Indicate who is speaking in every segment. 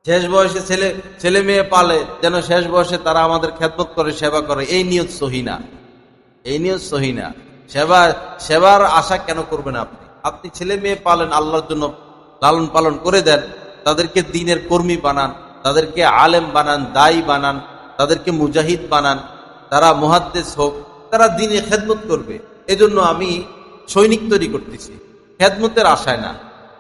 Speaker 1: শেষ বয়সে ছেলে মেয়ে পালে, যেন শেষ বয়সে তারা আমাদের খেদমত করে, সেবা করে। এই নিয়ত সহি না, এই নিয়ত সহি না। সেবার আশা কেন করবেন আপনি? আপনি ছেলে মেয়ে পালেন, আল্লাহর জন্য লালন পালন করে দেন, তাদেরকে দ্বীনের কর্মী বানান, তাদেরকে আলেম বানান, দায়ী বানান, তাদেরকে মুজাহিদ বানান, তারা মুহাদ্দিস হোক, তারা দ্বীনে খেদমত করবে। এজন্য আমি সৈনিক তৈরি করতেছি, খেদমতের আশায় না।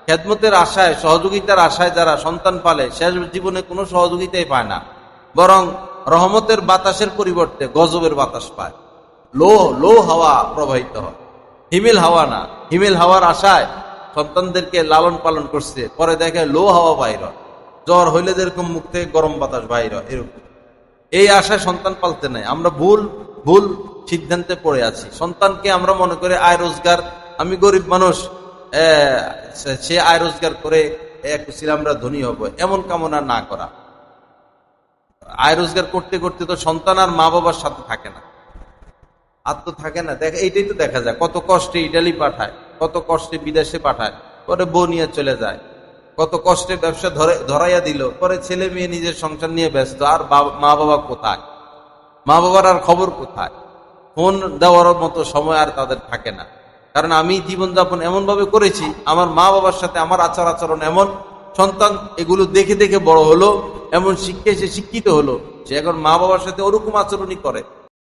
Speaker 1: খেদমতের আশায়, সহযোগিতার আশায় যারা সন্তান পালে, শেষ জীবনে কোনো সহযোগিতাই পায় না, বরং রহমতের বাতাসের পরিবর্তে গজবের বাতাস পায়। লো হাওয়া প্রবাহিত হয়, হিমেল হাওয়া না। হিমেল হাওয়ার আশায় সন্তানদেরকে লালন পালন করছে, পরে দেখে লো হাওয়া বাইর হয়। জ্বর হইলে যেরকম মুখ থেকে গরম বাতাস বাইর হয়, এরকম। এই আশায় সন্তান পালতে নাই। আমরা ভুল সিদ্ধান্তে পড়ে আছি। সন্তানকে আমরা মনে করি আয় রোজগার, আমি গরিব মানুষ, সে আয় রোজগার করে আমরা ধনী হব, এমন কামনা না করা। আয় রোজগার করতে করতে তো সন্তান আর মা বাবার সাথে থাকে না, আর তো থাকে না। এইটাই তো দেখা যায়, কত কষ্টে ইটালি পাঠায়, কত কষ্টে বিদেশে পাঠায়, পরে বউ নিয়ে চলে যায়। কত কষ্টে ব্যবসা ধরাইয়া দিল, পরে ছেলে মেয়ে নিজের সংসার নিয়ে ব্যস্ত। আর মা বাবা কোথায়? মা বাবার আর খবর কোথায়? ফোন দেওয়ার মতো সময় আর তাদের থাকে না। কারণ আমি জীবনযাপন এমন ভাবে করেছি, আমার মা বাবার সাথে আমার আচার আচরণ এমন, সন্তান এগুলো দেখে দেখে বড় হলো, এমন শিক্ষায় সে শিক্ষিত হলো, সে এখন মা বাবার সাথে ওরকম আচরণই করে।